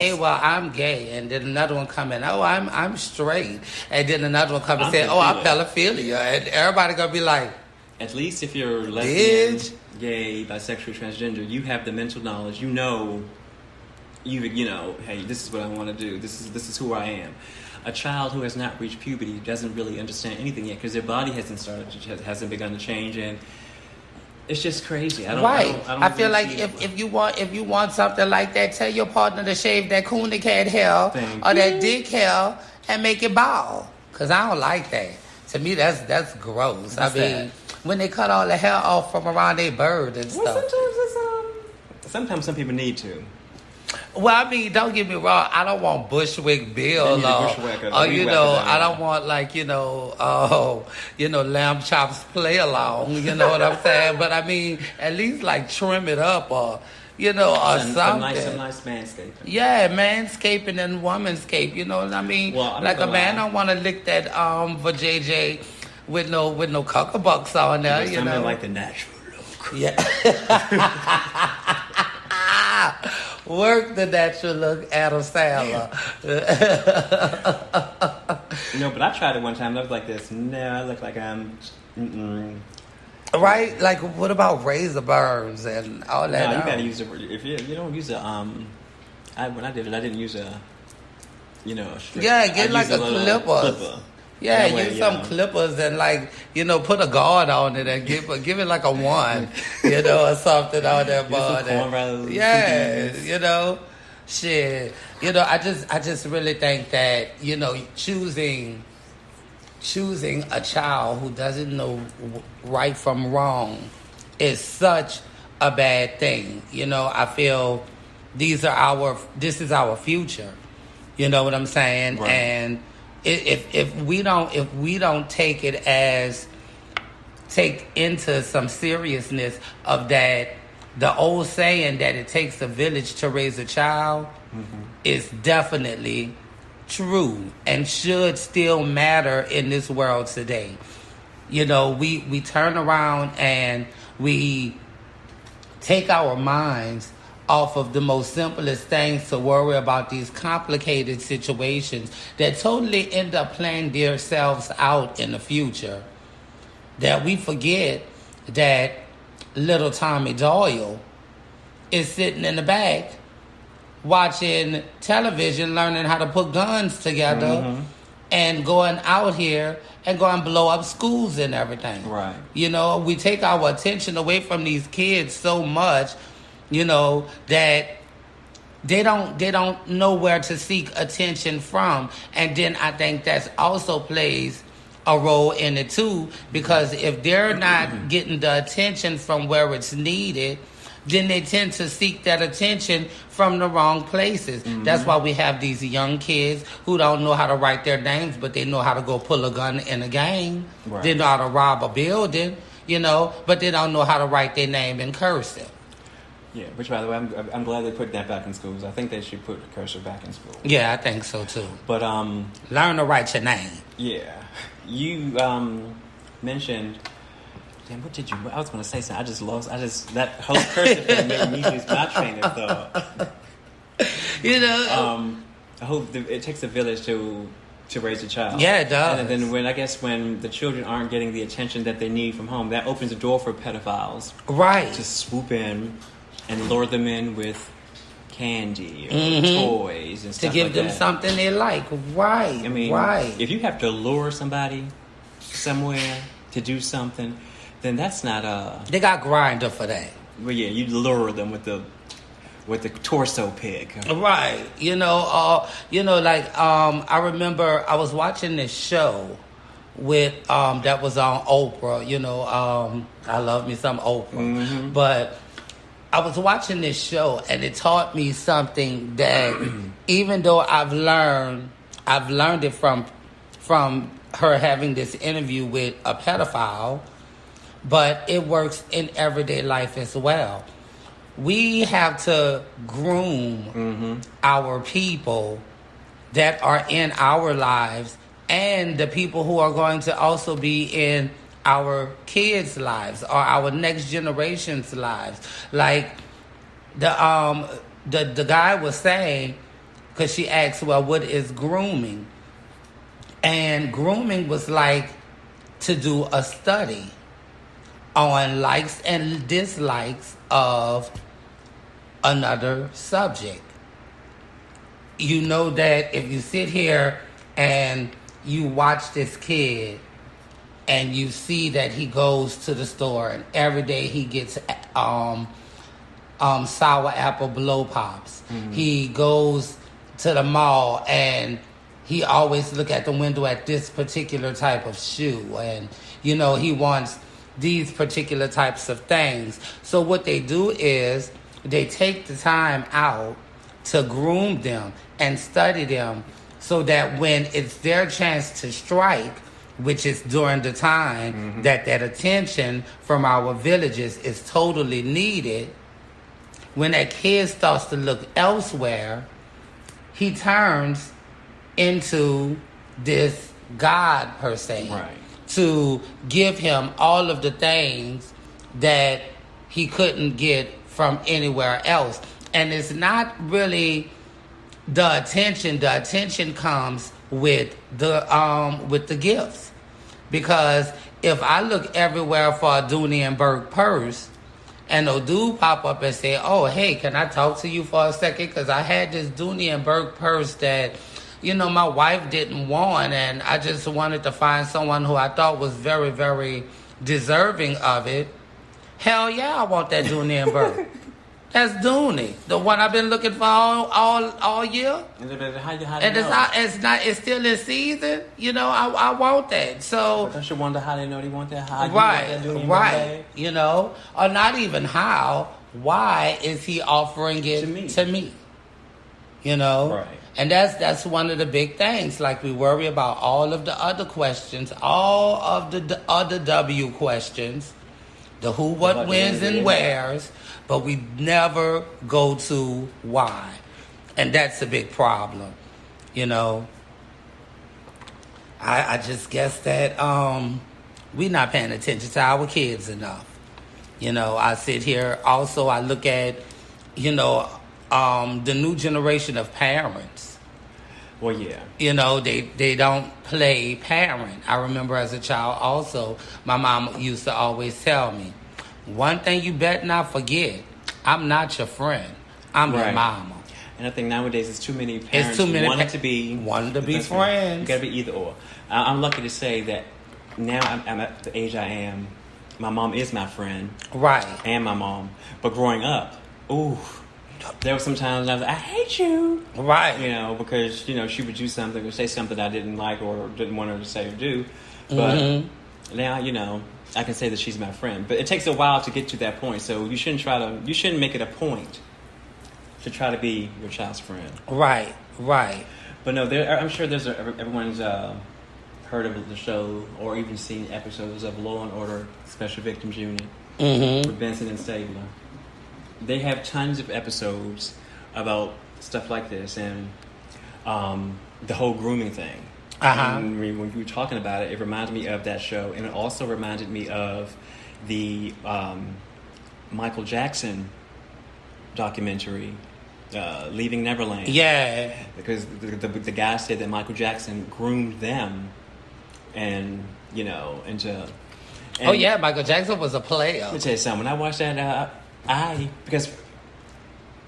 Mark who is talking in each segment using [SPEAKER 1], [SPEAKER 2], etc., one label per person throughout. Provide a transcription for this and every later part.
[SPEAKER 1] Hey, well, I'm gay, and then another one come in, oh, I'm straight, and then another one come and say, oh, I'm pedophilia, and everybody gonna be like,
[SPEAKER 2] at least if you're lesbian,
[SPEAKER 1] bitch,
[SPEAKER 2] gay, bisexual, transgender, you have the mental knowledge. You know, hey, this is what I want to do. This is who I am. A child who has not reached puberty doesn't really understand anything yet because their body hasn't begun to change, and it's just crazy.
[SPEAKER 1] I feel like if you want something like that, tell your partner to shave that coonie cat hair or that dick hair and make it bald. Cause I don't like that. To me, that's gross. When they cut all the hair off from around their bird and stuff.
[SPEAKER 2] Well, sometimes some people need to.
[SPEAKER 1] Well, I mean, don't get me wrong. I don't want Bushwick Bill or I don't want lamb chops play along. You know what I'm saying? But I mean, at least like trim it up or something.
[SPEAKER 2] Some nice manscaping.
[SPEAKER 1] Yeah, manscaping and womanscape. You know what I mean?
[SPEAKER 2] Well,
[SPEAKER 1] like a man don't want to lick that vajayjay with no cuckabucks on there.
[SPEAKER 2] You know, like the natural look.
[SPEAKER 1] Yeah. Work the natural look, Adam Sandler.
[SPEAKER 2] But I tried it one time. And I was like this. No, I look like I'm.
[SPEAKER 1] Right? Like, what about razor burns and all that?
[SPEAKER 2] No, you gotta use it. If you don't use a when I did it, I didn't use a straight.
[SPEAKER 1] Yeah, get like a clipper. Yeah, use some clippers and put a guard on it and give it like a 1, or something on that body. Yeah, shit. I just really think that, choosing a child who doesn't know right from wrong is such a bad thing. I feel this is our future. You know what I'm saying?
[SPEAKER 2] Right.
[SPEAKER 1] And if we don't take into some seriousness of that, the old saying that it takes a village to raise a child is definitely true and should still matter in this world today. We turn around and we take our minds off of the most simplest things to worry about these complicated situations that totally end up playing themselves out in the future. That we forget that little Tommy Doyle is sitting in the back watching television, learning how to put guns together and going out here and going to blow up schools and everything.
[SPEAKER 2] Right.
[SPEAKER 1] We take our attention away from these kids so much that they don't know where to seek attention from. And then I think that also plays a role in it too, because if they're not getting the attention from where it's needed, then they tend to seek that attention from the wrong places. That's why we have these young kids who don't know how to write their names, but they know how to go pull a gun in a game.
[SPEAKER 2] Right.
[SPEAKER 1] They know how to rob a building, but they don't know how to write their name in cursive.
[SPEAKER 2] Yeah, which, by the way, I'm glad they put that back in schools. I think they should put cursor back in school.
[SPEAKER 1] Yeah, I think so too.
[SPEAKER 2] But
[SPEAKER 1] learn to write your name.
[SPEAKER 2] Yeah, you mentioned. Damn, what did you? I was going to say something. That whole cursive thing made me lose my train of thought. I hope it takes a village to raise a child.
[SPEAKER 1] Yeah, it does.
[SPEAKER 2] And then when the children aren't getting the attention that they need from home, that opens the door for pedophiles.
[SPEAKER 1] Right.
[SPEAKER 2] To swoop in and lure them in with candy or toys and stuff
[SPEAKER 1] to give
[SPEAKER 2] like
[SPEAKER 1] them
[SPEAKER 2] that.
[SPEAKER 1] something they like. Right.
[SPEAKER 2] I mean, if you have to lure somebody somewhere to do something, then that's not
[SPEAKER 1] They got Grindr for that.
[SPEAKER 2] Well, yeah, you lure them with the torso pic.
[SPEAKER 1] Right. I remember I was watching this show with that was on Oprah. I love me some Oprah, but I was watching this show and it taught me something that even though I've learned it from her having this interview with a pedophile, but it works in everyday life as well. We have to groom our people that are in our lives and the people who are going to also be in our kids' lives or our next generation's lives. Like the guy was saying, because she asked, well, what is grooming? And grooming was like to do a study on likes and dislikes of another subject. You know that if you sit here and you watch this kid and you see that he goes to the store and every day he gets sour apple blow pops. Mm-hmm. He goes to the mall and he always look at the window at this particular type of shoe, and you know he wants these particular types of things. So what they do is they take the time out to groom them and study them so that when it's their chance to strike, which is during the time that attention from our villages is totally needed, when that kid starts to look elsewhere, he turns into this God, per se,
[SPEAKER 2] right,
[SPEAKER 1] to give him all of the things that he couldn't get from anywhere else. And it's not really the attention. The attention comes with the gifts. Because if I look everywhere for a Dooney and Burke purse, and no dude pop up and say, oh, hey, can I talk to you for a second? Because I had this Dooney and Burke purse that, you know, my wife didn't want, and I just wanted to find someone who I thought was very, very deserving of it. Hell yeah, I want that Dooney and Burke. That's Dooney, the one I've been looking for all year. It's still in season. You know, I want that. So
[SPEAKER 2] but don't you wonder how they know they want that? How
[SPEAKER 1] right. You know, or not even how. Why is he offering it to me? You know,
[SPEAKER 2] right.
[SPEAKER 1] And that's one of the big things. Like, we worry about all of the other questions, all of the other W questions, the who, what, whens, and wheres. But we never go to why. And that's a big problem. You know, I just guess that we're not paying attention to our kids enough. You know, I sit here, also I look at, you know, the new generation of parents.
[SPEAKER 2] Well, yeah.
[SPEAKER 1] You know, they don't play parent. I remember as a child also, my mom used to always tell me, one thing you better not forget, I'm not your friend. I'm your mama.
[SPEAKER 2] And I think nowadays it's too many parents wanting to be
[SPEAKER 1] friends.
[SPEAKER 2] You gotta be either or. I'm lucky to say that now I'm at the age I am. My mom is my friend.
[SPEAKER 1] Right.
[SPEAKER 2] And my mom. But growing up, there were some times when I was like, I hate you.
[SPEAKER 1] Right.
[SPEAKER 2] You know, because, you know, she would do something or say something I didn't like or didn't want her to say or do. But now, you know, I can say that she's my friend. But it takes a while to get to that point. So you shouldn't make it a point to try to be your child's friend.
[SPEAKER 1] Right.
[SPEAKER 2] But no, I'm sure everyone's heard of the show or even seen episodes of Law and Order Special Victims Unit with Benson and Stabler. They have tons of episodes about stuff like this and the whole grooming thing. And when you were talking about it, it reminded me of that show, and it also reminded me of the Michael Jackson documentary, Leaving Neverland.
[SPEAKER 1] Yeah,
[SPEAKER 2] because the guy said that Michael Jackson groomed them, and you know,
[SPEAKER 1] Michael Jackson was a player.
[SPEAKER 2] Let me tell you something. When I watched that, because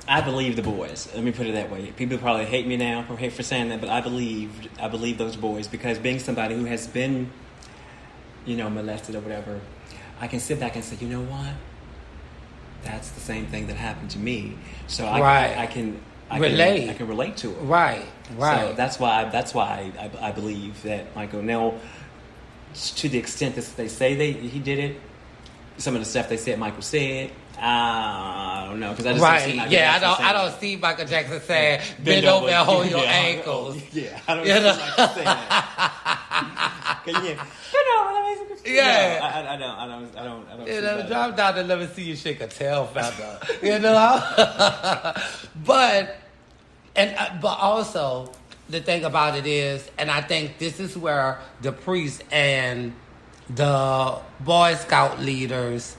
[SPEAKER 2] I believe the boys. Let me put it that way. People probably hate me now for saying that, but I believe those boys, because being somebody who has been, you know, molested or whatever, I can sit back and say, you know what? That's the same thing that happened to me. So I can relate. I can relate to it.
[SPEAKER 1] Right.
[SPEAKER 2] So that's why I believe that Michael. Now, to the extent that they say he did it, some of the stuff they said Michael said, I don't know, because I just don't see Michael Jackson
[SPEAKER 1] I don't see Michael Jackson saying bend over and hold your ankles.
[SPEAKER 2] I don't see Michael saying that. I don't.
[SPEAKER 1] You know, drop down and let me see you shake a tail feather. You know, but also the thing about it is, and I think this is where the priests and the Boy Scout leaders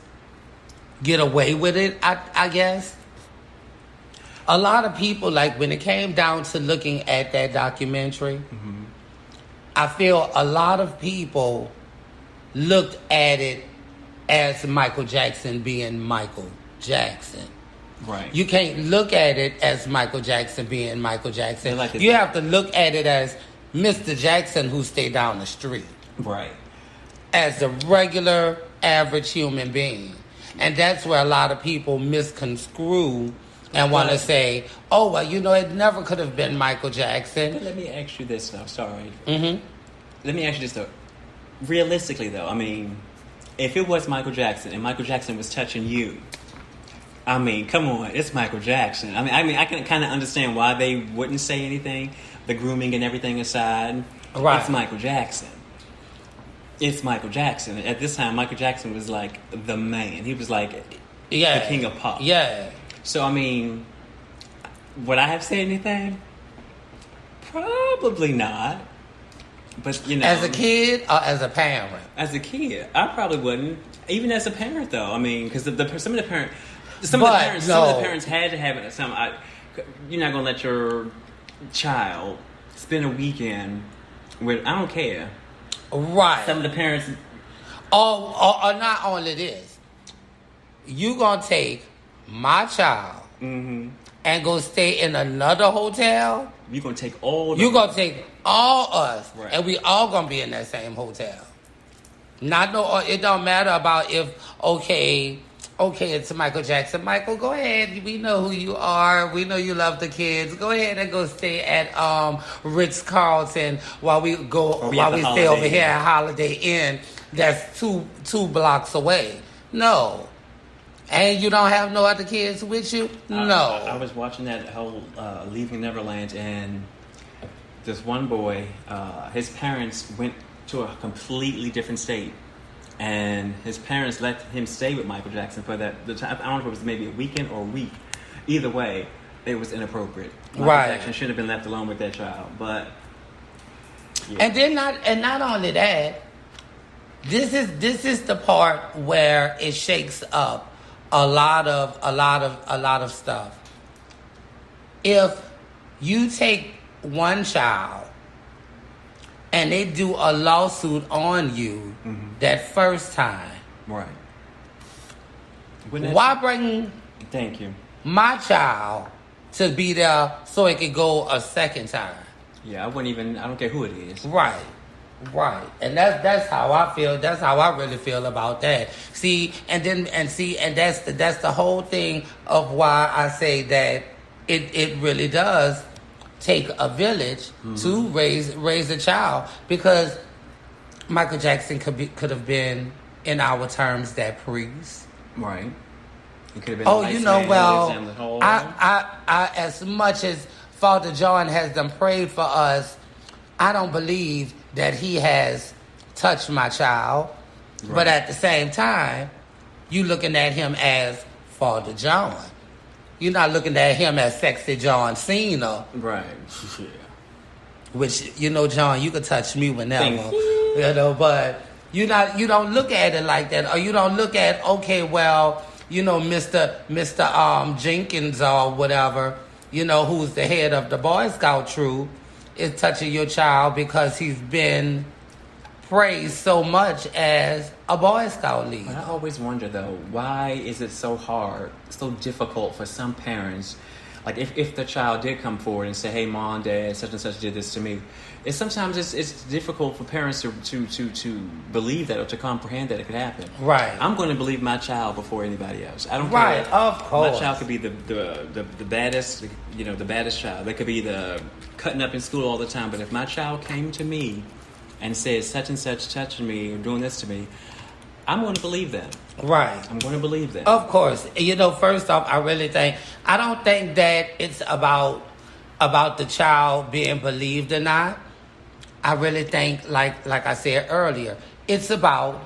[SPEAKER 1] get away with it, I guess. a lot of people, like when it came down to looking at that documentary, I feel a lot of people looked at it as Michael Jackson being Michael Jackson.
[SPEAKER 2] Right.
[SPEAKER 1] You can't look at it as Michael Jackson being Michael Jackson.
[SPEAKER 2] Like
[SPEAKER 1] you have to look at it as Mr. Jackson who stayed down the street.
[SPEAKER 2] Right.
[SPEAKER 1] As a regular, average human being. And that's where a lot of people misconstrue and want to say, oh, well, you know, it never could have been Michael Jackson.
[SPEAKER 2] But let me ask you this, though. Sorry.
[SPEAKER 1] Mm-hmm.
[SPEAKER 2] Let me ask you this, though. Realistically, though, I mean, if it was Michael Jackson and Michael Jackson was touching you, I mean, come on, it's Michael Jackson. I mean, I can kind of understand why they wouldn't say anything, the grooming and everything aside.
[SPEAKER 1] Right.
[SPEAKER 2] It's Michael Jackson. It's Michael Jackson. At this time, Michael Jackson was like the man. He was like the king of pop.
[SPEAKER 1] Yeah.
[SPEAKER 2] So, I mean, would I have said anything? Probably not. But, you know.
[SPEAKER 1] As a kid or as a parent?
[SPEAKER 2] As a kid. I probably wouldn't. Even as a parent, though. I mean, because some of the parents had to have it. You're not going to let your child spend a weekend with, I don't care.
[SPEAKER 1] Right.
[SPEAKER 2] Some of the parents.
[SPEAKER 1] Or not only this. You going to take my child and go stay in another hotel?
[SPEAKER 2] You're going to take all
[SPEAKER 1] You're going to take all us.
[SPEAKER 2] Right.
[SPEAKER 1] And we all going to be in that same hotel. It don't matter about if, okay, it's Michael Jackson. Michael, go ahead. We know who you are. We know you love the kids. Go ahead and go stay at Ritz-Carlton while we stay over here at Holiday Inn. That's two blocks away. No. And you don't have no other kids with you? No.
[SPEAKER 2] I was watching that whole Leaving Neverland, and this one boy, his parents went to a completely different state. And his parents let him stay with Michael Jackson for the time. I don't know if it was maybe a weekend or a week. Either way, it was inappropriate. Michael Jackson shouldn't have been left alone with that child. But yeah.
[SPEAKER 1] And not only that, this is the part where it shakes up a lot of stuff. If you take one child and they do a lawsuit on you that first time.
[SPEAKER 2] Right.
[SPEAKER 1] Why bring
[SPEAKER 2] Thank you.
[SPEAKER 1] my child to be there so it could go a second time?
[SPEAKER 2] Yeah, I don't care who it is.
[SPEAKER 1] Right. And that's how I feel. That's how I really feel about that. And that's the whole thing of why I say that it really does take a village to raise a child, because Michael Jackson could have been, in our terms, that priest.
[SPEAKER 2] Right. He could have been.
[SPEAKER 1] I as much as Father John has done prayed for us, I don't believe that he has touched my child. Right. But at the same time, you looking at him as Father John. You're not looking at him as Sexy John Cena.
[SPEAKER 2] Right. Yeah.
[SPEAKER 1] Which, John, you can touch me whenever. But you don't look at it like that. Or you don't look at, okay, well, Mr. Jenkins or whatever, who's the head of the Boy Scout troop, is touching your child because he's been praised so much as a Boy Scout leader.
[SPEAKER 2] But I always wonder, though, why is it so hard, so difficult for some parents? Like, if the child did come forward and say, hey, Mom, Dad, such and such did this to me, sometimes it's difficult for parents to believe that or to comprehend that it could happen.
[SPEAKER 1] Right.
[SPEAKER 2] I'm going to believe my child before anybody else. I don't care.
[SPEAKER 1] Right, of course.
[SPEAKER 2] My child could be the baddest, the baddest child. They could be the cutting up in school all the time. But if my child came to me and said such and such touching me or doing this to me, I'm going to believe them.
[SPEAKER 1] Right.
[SPEAKER 2] I'm going to believe them.
[SPEAKER 1] Of course. First off, I don't think that it's about the child being believed or not. I really think, like I said earlier, it's about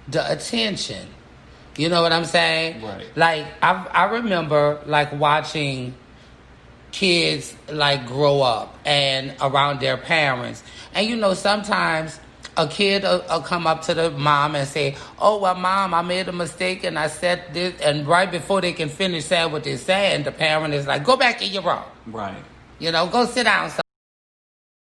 [SPEAKER 1] the attention. You know what I'm saying?
[SPEAKER 2] Right.
[SPEAKER 1] Like, I remember, watching kids, grow up and around their parents. And, sometimes A kid will come up to the mom and say, "Oh, well, mom, I made a mistake and I said this," and right before they can finish saying what they're saying, the parent is like, "Go back in your room.
[SPEAKER 2] Right.
[SPEAKER 1] Go sit down